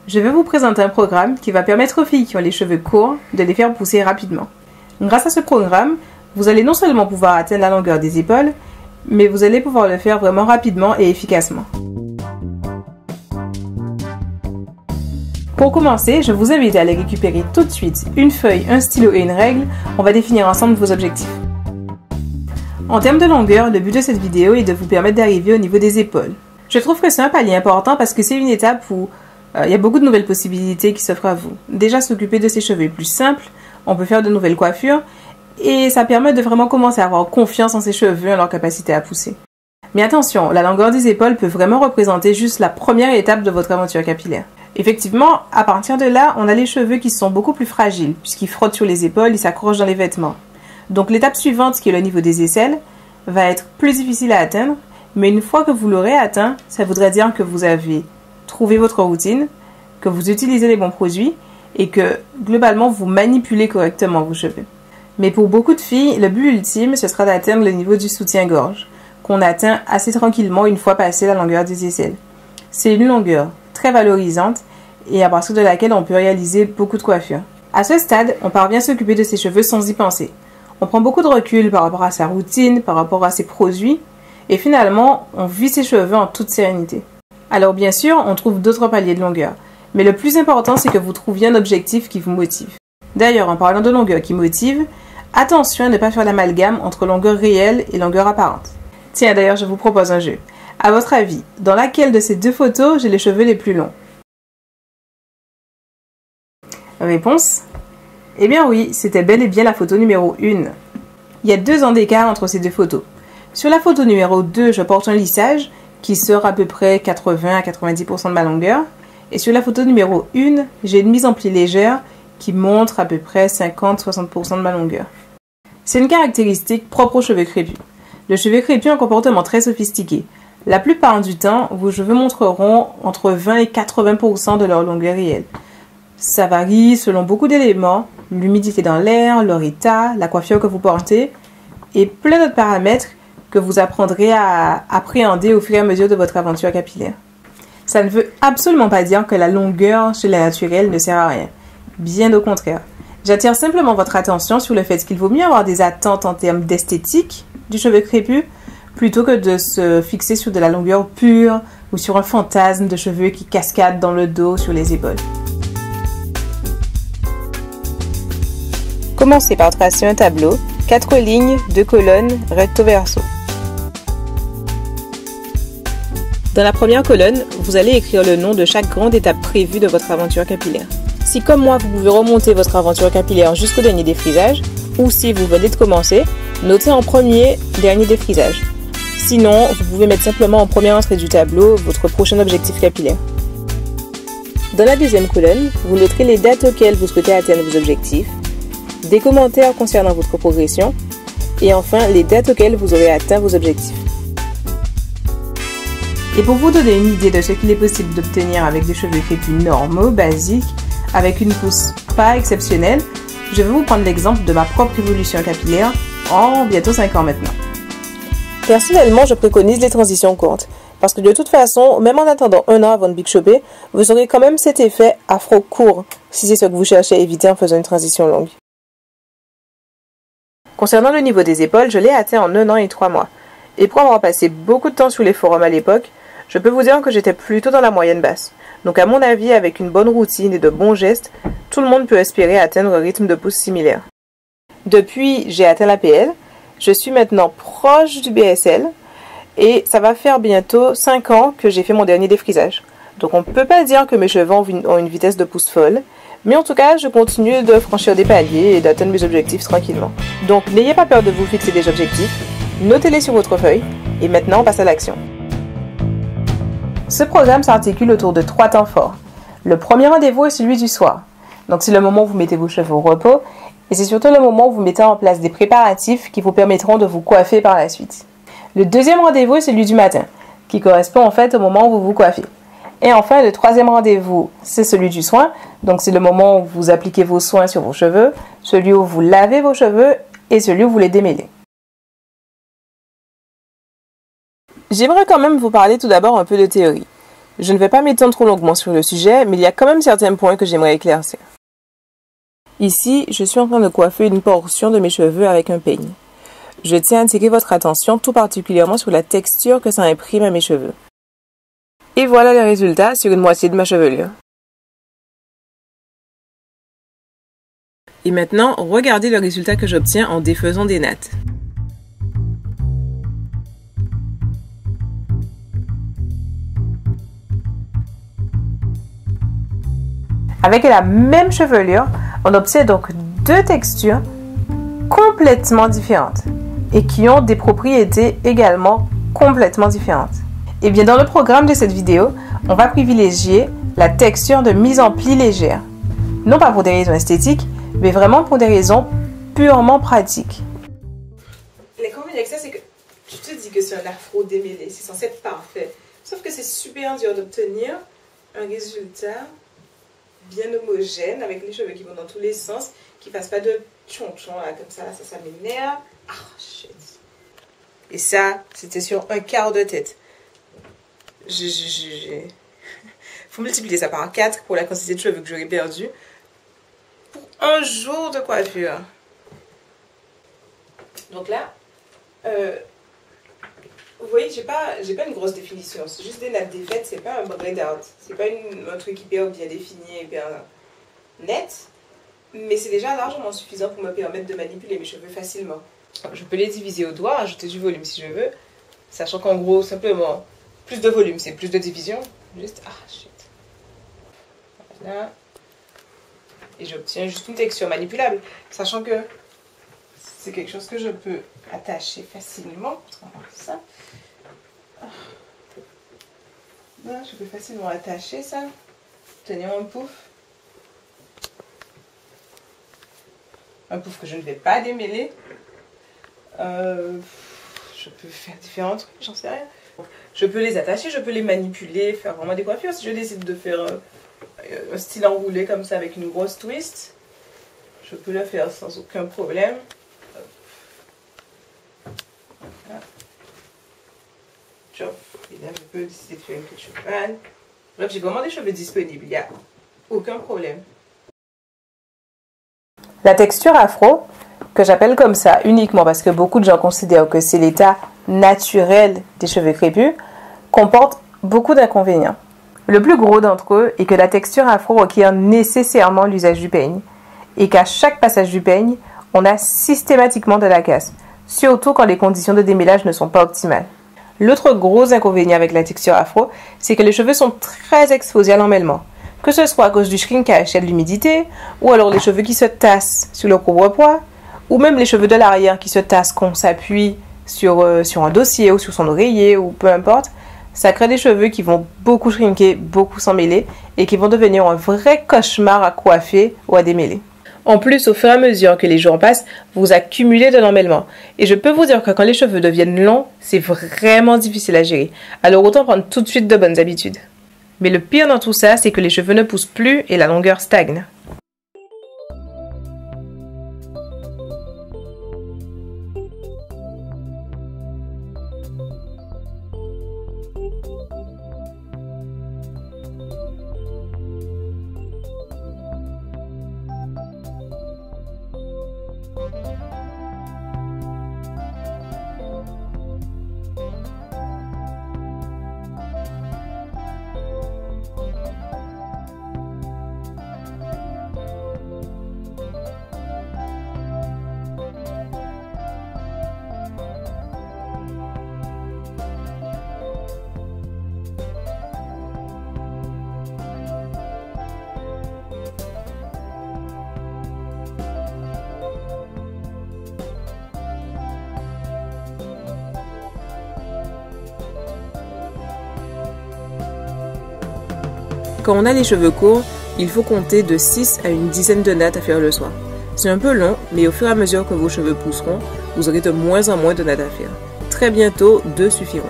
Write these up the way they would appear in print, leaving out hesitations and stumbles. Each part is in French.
je vais vous présenter un programme qui va permettre aux filles qui ont les cheveux courts de les faire pousser rapidement. Grâce à ce programme, vous allez non seulement pouvoir atteindre la longueur des épaules, mais vous allez pouvoir le faire vraiment rapidement et efficacement. Pour commencer, je vous invite à aller récupérer tout de suite une feuille, un stylo et une règle. On va définir ensemble vos objectifs. En termes de longueur, le but de cette vidéo est de vous permettre d'arriver au niveau des épaules. Je trouve que c'est un palier important parce que c'est une étape où il y a beaucoup de nouvelles possibilités qui s'offrent à vous. Déjà, s'occuper de ses cheveux est plus simple, on peut faire de nouvelles coiffures et ça permet de vraiment commencer à avoir confiance en ses cheveux et en leur capacité à pousser. Mais attention, la longueur des épaules peut vraiment représenter juste la première étape de votre aventure capillaire. Effectivement, à partir de là, on a les cheveux qui sont beaucoup plus fragiles puisqu'ils frottent sur les épaules, ils s'accrochent dans les vêtements. Donc l'étape suivante, qui est le niveau des aisselles, va être plus difficile à atteindre, mais une fois que vous l'aurez atteint, ça voudrait dire que vous avez trouvé votre routine, que vous utilisez les bons produits et que globalement vous manipulez correctement vos cheveux. Mais pour beaucoup de filles, le but ultime, ce sera d'atteindre le niveau du soutien-gorge, qu'on atteint assez tranquillement une fois passé la longueur des aisselles. C'est une longueur très valorisante et à partir de laquelle on peut réaliser beaucoup de coiffures. À ce stade, on parvient à s'occuper de ses cheveux sans y penser. On prend beaucoup de recul par rapport à sa routine, par rapport à ses produits, et finalement, on vit ses cheveux en toute sérénité. Alors bien sûr, on trouve d'autres paliers de longueur, mais le plus important, c'est que vous trouviez un objectif qui vous motive. D'ailleurs, en parlant de longueur qui motive, attention à ne pas faire l'amalgame entre longueur réelle et longueur apparente. Tiens, d'ailleurs, je vous propose un jeu. À votre avis, dans laquelle de ces deux photos j'ai les cheveux les plus longs? Réponse? Eh bien oui, c'était bel et bien la photo numéro 1. Il y a 2 ans d'écart entre ces deux photos. Sur la photo numéro 2, je porte un lissage qui sort à peu près 80 à 90% de ma longueur. Et sur la photo numéro 1, j'ai une mise en pli légère qui montre à peu près 50-60% de ma longueur. C'est une caractéristique propre aux cheveux crépus. Le cheveu crépus a un comportement très sophistiqué. La plupart du temps, vos cheveux montreront entre 20 et 80% de leur longueur réelle. Ça varie selon beaucoup d'éléments, l'humidité dans l'air, leur état, la coiffure que vous portez et plein d'autres paramètres que vous apprendrez à appréhender au fur et à mesure de votre aventure capillaire. Ça ne veut absolument pas dire que la longueur chez la naturelle ne sert à rien. Bien au contraire. J'attire simplement votre attention sur le fait qu'il vaut mieux avoir des attentes en termes d'esthétique du cheveu crépus plutôt que de se fixer sur de la longueur pure ou sur un fantasme de cheveux qui cascadent dans le dos, sur les épaules. Commencez par tracer un tableau, 4 lignes, 2 colonnes, recto verso. Dans la première colonne, vous allez écrire le nom de chaque grande étape prévue de votre aventure capillaire. Si comme moi, vous pouvez remonter votre aventure capillaire jusqu'au dernier défrisage, ou si vous venez de commencer, notez en premier dernier défrisage. Sinon, vous pouvez mettre simplement en première entrée du tableau votre prochain objectif capillaire. Dans la deuxième colonne, vous noterez les dates auxquelles vous souhaitez atteindre vos objectifs, des commentaires concernant votre progression et enfin les dates auxquelles vous aurez atteint vos objectifs. Et pour vous donner une idée de ce qu'il est possible d'obtenir avec des cheveux crépus normaux, basiques, avec une pousse pas exceptionnelle, je vais vous prendre l'exemple de ma propre évolution capillaire en bientôt 5 ans maintenant. Personnellement, je préconise les transitions courtes, parce que de toute façon, même en attendant 1 an avant de big shopper, vous aurez quand même cet effet afro court, si c'est ce que vous cherchez à éviter en faisant une transition longue. Concernant le niveau des épaules, je l'ai atteint en 1 an et 3 mois. Et pour avoir passé beaucoup de temps sur les forums à l'époque, je peux vous dire que j'étais plutôt dans la moyenne basse. Donc à mon avis, avec une bonne routine et de bons gestes, tout le monde peut espérer atteindre un rythme de pousse similaire. Depuis, j'ai atteint la PL, je suis maintenant proche du BSL, et ça va faire bientôt 5 ans que j'ai fait mon dernier défrisage. Donc on ne peut pas dire que mes cheveux ont une vitesse de pousse folle, mais en tout cas, je continue de franchir des paliers et d'atteindre mes objectifs tranquillement. Donc n'ayez pas peur de vous fixer des objectifs, notez-les sur votre feuille, et maintenant on passe à l'action. Ce programme s'articule autour de 3 temps forts. Le premier rendez-vous est celui du soir. Donc c'est le moment où vous mettez vos cheveux au repos, et c'est surtout le moment où vous mettez en place des préparatifs qui vous permettront de vous coiffer par la suite. Le deuxième rendez-vous est celui du matin, qui correspond en fait au moment où vous vous coiffez. Et enfin, le troisième rendez-vous, c'est celui du soin. Donc, c'est le moment où vous appliquez vos soins sur vos cheveux, celui où vous lavez vos cheveux et celui où vous les démêlez. J'aimerais quand même vous parler tout d'abord un peu de théorie. Je ne vais pas m'étendre trop longuement sur le sujet, mais il y a quand même certains points que j'aimerais éclaircir. Ici, je suis en train de coiffer une portion de mes cheveux avec un peigne. Je tiens à attirer votre attention tout particulièrement sur la texture que ça imprime à mes cheveux. Et voilà le résultat sur une moitié de ma chevelure. Et maintenant, regardez le résultat que j'obtiens en défaisant des nattes. Avec la même chevelure, on obtient donc deux textures complètement différentes et qui ont des propriétés également complètement différentes. Et bien dans le programme de cette vidéo, on va privilégier la texture de mise en pli légère. Non pas pour des raisons esthétiques, mais vraiment pour des raisons purement pratiques. L'inconvénient avec ça, c'est que tu te dis que c'est un afro démêlé, c'est censé être parfait. Sauf que c'est super dur d'obtenir un résultat bien homogène, avec les cheveux qui vont dans tous les sens, qui ne fassent pas de tchon-tchon là, comme ça m'énerve. Ah, shit. Et ça, c'était sur un quart de tête. Faut multiplier ça par 4 pour la quantité de cheveux que j'aurais perdu pour un jour de coiffure. Donc là, vous voyez, j'ai pas une grosse définition, c'est juste des nattes défaites, c'est pas un braid out, c'est pas un truc hyper bien défini, hyper net, mais c'est déjà largement suffisant pour me permettre de manipuler mes cheveux facilement. Je peux les diviser au doigt, ajouter du volume si je veux, sachant qu'en gros, simplement, plus de volume, c'est plus de division, juste, ah shit. Voilà. Et j'obtiens juste une texture manipulable, sachant que c'est quelque chose que je peux attacher facilement. Ça. Là, je peux facilement attacher ça, tenir un pouf. Un pouf que je ne vais pas démêler. Je peux faire différents trucs, j'en sais rien. Je peux les attacher, je peux les manipuler, faire vraiment des coiffures. Si je décide de faire un style enroulé comme ça avec une grosse twist, je peux le faire sans aucun problème. Voilà. Et là, je peux décider de faire une petite cheval. Bref, j'ai vraiment des cheveux disponibles, il n'y a aucun problème. La texture afro, que j'appelle comme ça uniquement parce que beaucoup de gens considèrent que c'est l'état naturel des cheveux crépus, comporte beaucoup d'inconvénients. Le plus gros d'entre eux est que la texture afro requiert nécessairement l'usage du peigne et qu'à chaque passage du peigne, on a systématiquement de la casse, surtout quand les conditions de démêlage ne sont pas optimales. L'autre gros inconvénient avec la texture afro, c'est que les cheveux sont très exposés à l'emmêlement, que ce soit à cause du shrinkage et de l'humidité, ou alors les cheveux qui se tassent sur le couvre-poids, ou même les cheveux de l'arrière qui se tassent quand on s'appuie sur un dossier ou sur son oreiller, ou peu importe. Ça crée des cheveux qui vont beaucoup shrinker, beaucoup s'emmêler, et qui vont devenir un vrai cauchemar à coiffer ou à démêler. En plus, au fur et à mesure que les jours passent, vous accumulez de l'emmêlement. Et je peux vous dire que quand les cheveux deviennent longs, c'est vraiment difficile à gérer. Alors autant prendre tout de suite de bonnes habitudes. Mais le pire dans tout ça, c'est que les cheveux ne poussent plus et la longueur stagne. Quand on a les cheveux courts, il faut compter de 6 à une dizaine de nattes à faire le soir. C'est un peu long, mais au fur et à mesure que vos cheveux pousseront, vous aurez de moins en moins de nattes à faire. Très bientôt, 2 suffiront.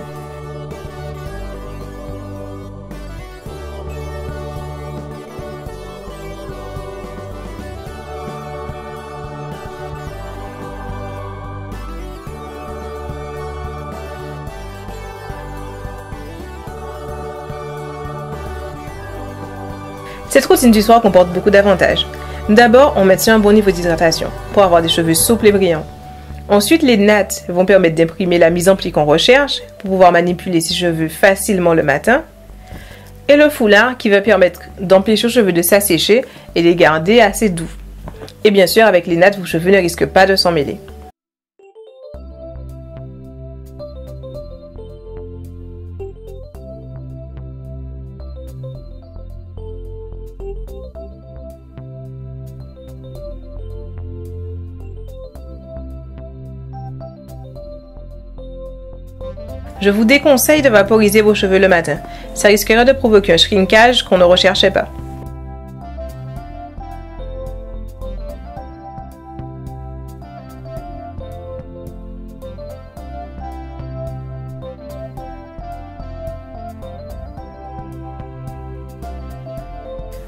Cette routine du soir comporte beaucoup d'avantages. D'abord, on maintient un bon niveau d'hydratation pour avoir des cheveux souples et brillants. Ensuite, les nattes vont permettre d'imprimer la mise en pli qu'on recherche pour pouvoir manipuler ses cheveux facilement le matin. Et le foulard qui va permettre d'empêcher aux cheveux de s'assécher et les garder assez doux. Et bien sûr, avec les nattes, vos cheveux ne risquent pas de s'en mêler. Je vous déconseille de vaporiser vos cheveux le matin. Ça risquerait de provoquer un shrinkage qu'on ne recherchait pas.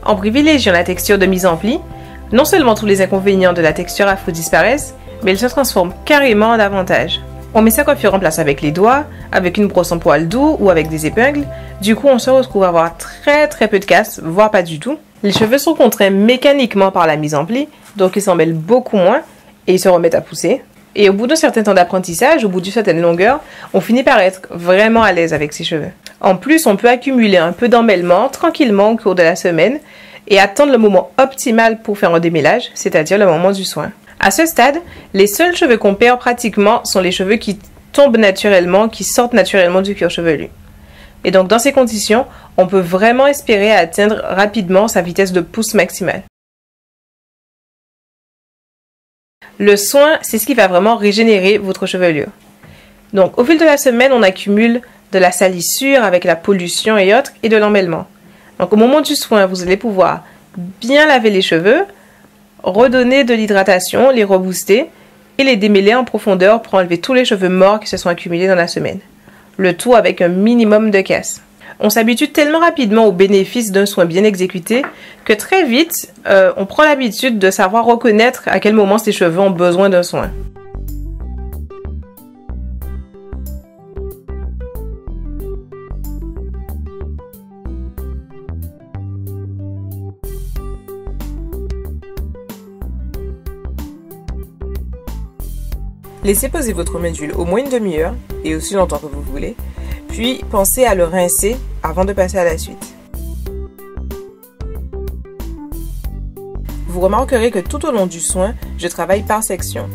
En privilégiant la texture de mise en pli, non seulement tous les inconvénients de la texture afro disparaissent, mais elle se transforme carrément en avantage. On met sa coiffure en place avec les doigts, avec une brosse en poil doux ou avec des épingles. Du coup, on se retrouve à avoir très peu de casse, voire pas du tout. Les cheveux sont contraints mécaniquement par la mise en pli, donc ils s'en mêlent beaucoup moins et ils se remettent à pousser. Et au bout d'un certain temps d'apprentissage, au bout d'une certaine longueur, on finit par être vraiment à l'aise avec ses cheveux. En plus, on peut accumuler un peu d'emmêlement tranquillement au cours de la semaine et attendre le moment optimal pour faire un démêlage, c'est-à-dire le moment du soin. À ce stade, les seuls cheveux qu'on perd pratiquement sont les cheveux qui tombent naturellement, qui sortent naturellement du cuir chevelu. Et donc dans ces conditions, on peut vraiment espérer atteindre rapidement sa vitesse de pousse maximale. Le soin, c'est ce qui va vraiment régénérer votre chevelure. Donc au fil de la semaine, on accumule de la salissure avec la pollution et autres et de l'emmêlement. Donc au moment du soin, vous allez pouvoir bien laver les cheveux, redonner de l'hydratation, les rebooster et les démêler en profondeur pour enlever tous les cheveux morts qui se sont accumulés dans la semaine. Le tout avec un minimum de casse. On s'habitue tellement rapidement aux bénéfices d'un soin bien exécuté que très vite, on prend l'habitude de savoir reconnaître à quel moment ses cheveux ont besoin d'un soin. Laissez poser votre main d'huile au moins une demi-heure et aussi longtemps que vous voulez, puis pensez à le rincer avant de passer à la suite. Vous remarquerez que tout au long du soin, je travaille par section.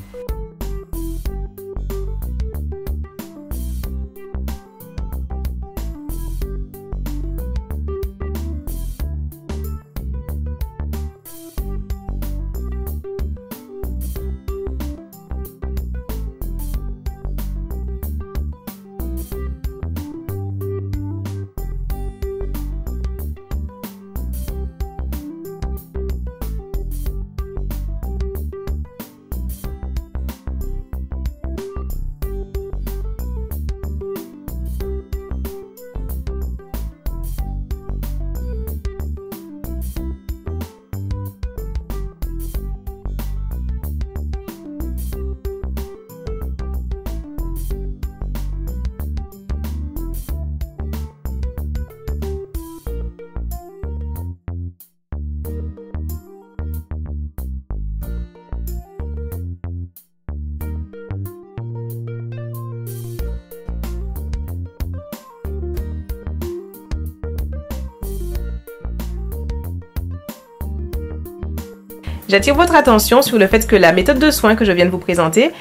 J'attire votre attention sur le fait que la méthode de soin que je viens de vous présenter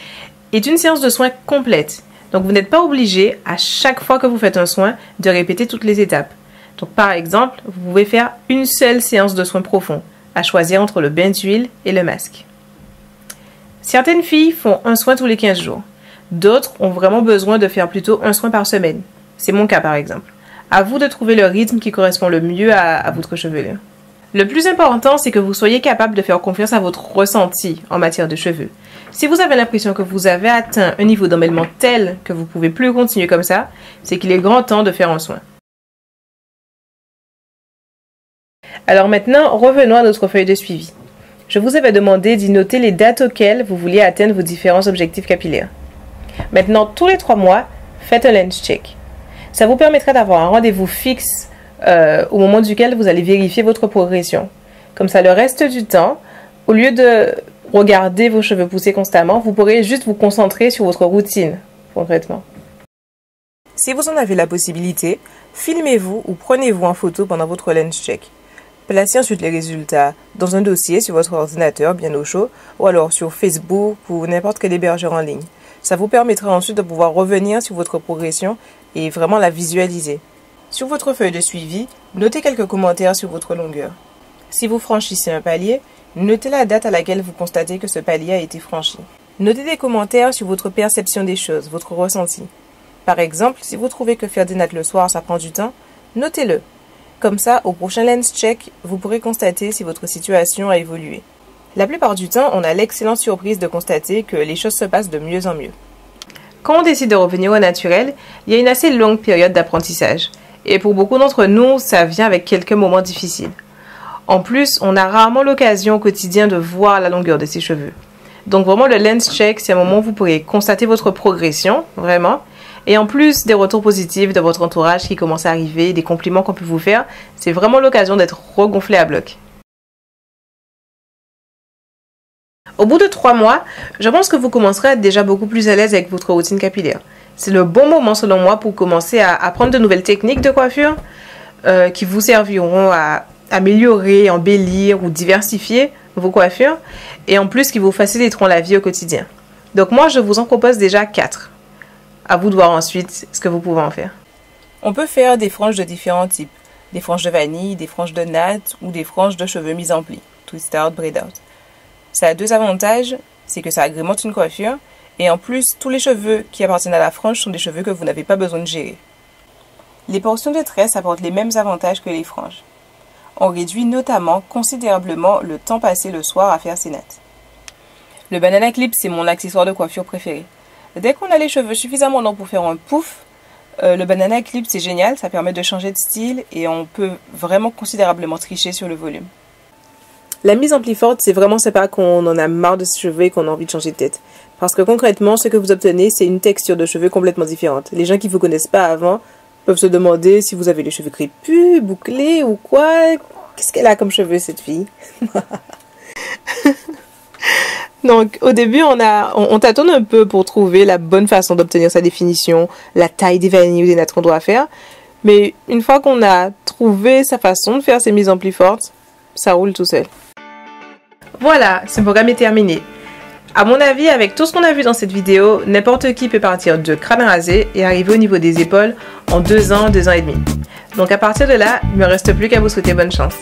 est une séance de soins complète. Donc vous n'êtes pas obligé à chaque fois que vous faites un soin de répéter toutes les étapes. Donc par exemple, vous pouvez faire une seule séance de soins profond, à choisir entre le bain d'huile et le masque. Certaines filles font un soin tous les 15 jours. D'autres ont vraiment besoin de faire plutôt un soin par semaine. C'est mon cas par exemple. À vous de trouver le rythme qui correspond le mieux à votre chevelure. Le plus important, c'est que vous soyez capable de faire confiance à votre ressenti en matière de cheveux. Si vous avez l'impression que vous avez atteint un niveau d'emmêlement tel que vous ne pouvez plus continuer comme ça, c'est qu'il est grand temps de faire un soin. Alors maintenant, revenons à notre feuille de suivi. Je vous avais demandé d'y noter les dates auxquelles vous vouliez atteindre vos différents objectifs capillaires. Maintenant, tous les 3 mois, faites un lens check. Ça vous permettra d'avoir un rendez-vous fixe au moment duquel vous allez vérifier votre progression. Comme ça, le reste du temps, au lieu de regarder vos cheveux pousser constamment, vous pourrez juste vous concentrer sur votre routine, concrètement. Si vous en avez la possibilité, filmez-vous ou prenez-vous en photo pendant votre lens check. Placez ensuite les résultats dans un dossier sur votre ordinateur bien au chaud ou alors sur Facebook ou n'importe quel hébergeur en ligne. Ça vous permettra ensuite de pouvoir revenir sur votre progression et vraiment la visualiser. Sur votre feuille de suivi, notez quelques commentaires sur votre longueur. Si vous franchissez un palier, notez la date à laquelle vous constatez que ce palier a été franchi. Notez des commentaires sur votre perception des choses, votre ressenti. Par exemple, si vous trouvez que faire des nattes le soir, ça prend du temps, notez-le. Comme ça, au prochain lens check, vous pourrez constater si votre situation a évolué. La plupart du temps, on a l'excellente surprise de constater que les choses se passent de mieux en mieux. Quand on décide de revenir au naturel, il y a une assez longue période d'apprentissage. Et pour beaucoup d'entre nous, ça vient avec quelques moments difficiles. En plus, on a rarement l'occasion au quotidien de voir la longueur de ses cheveux. Donc vraiment, le lens check, c'est un moment où vous pourrez constater votre progression, vraiment. Et en plus des retours positifs de votre entourage qui commencent à arriver, des compliments qu'on peut vous faire, c'est vraiment l'occasion d'être regonflé à bloc. Au bout de 3 mois, je pense que vous commencerez à être déjà beaucoup plus à l'aise avec votre routine capillaire. C'est le bon moment selon moi pour commencer à apprendre de nouvelles techniques de coiffure qui vous serviront à améliorer, embellir ou diversifier vos coiffures et en plus qui vous faciliteront la vie au quotidien. Donc moi, je vous en propose déjà 4. À vous de voir ensuite ce que vous pouvez en faire. On peut faire des franges de différents types. Des franges de vanille, des franges de natte ou des franges de cheveux mis en pli. Twist out, braid out. Ça a 2 avantages, c'est que ça agrémente une coiffure et en plus, tous les cheveux qui appartiennent à la frange sont des cheveux que vous n'avez pas besoin de gérer. Les portions de tresse apportent les mêmes avantages que les franges. On réduit notamment considérablement le temps passé le soir à faire ses nattes. Le banana clip, c'est mon accessoire de coiffure préféré. Dès qu'on a les cheveux suffisamment longs pour faire un pouf, le banana clip c'est génial, ça permet de changer de style et on peut vraiment considérablement tricher sur le volume. La mise en pli forte, c'est vraiment pas qu'on en a marre de ses cheveux et qu'on a envie de changer de tête. Parce que concrètement, ce que vous obtenez, c'est une texture de cheveux complètement différente. Les gens qui ne vous connaissent pas avant peuvent se demander si vous avez les cheveux crépus, bouclés ou quoi. Qu'est-ce qu'elle a comme cheveux cette fille? Donc, au début, on tâtonne un peu pour trouver la bonne façon d'obtenir sa définition, la taille des vanilles ou des nattes qu'on doit faire. Mais une fois qu'on a trouvé sa façon de faire ces mises en pli fortes, ça roule tout seul. Voilà, ce programme est terminé. À mon avis, avec tout ce qu'on a vu dans cette vidéo, n'importe qui peut partir de crâne rasé et arriver au niveau des épaules en 2 ans, 2 ans et demi. Donc à partir de là, il ne me reste plus qu'à vous souhaiter bonne chance.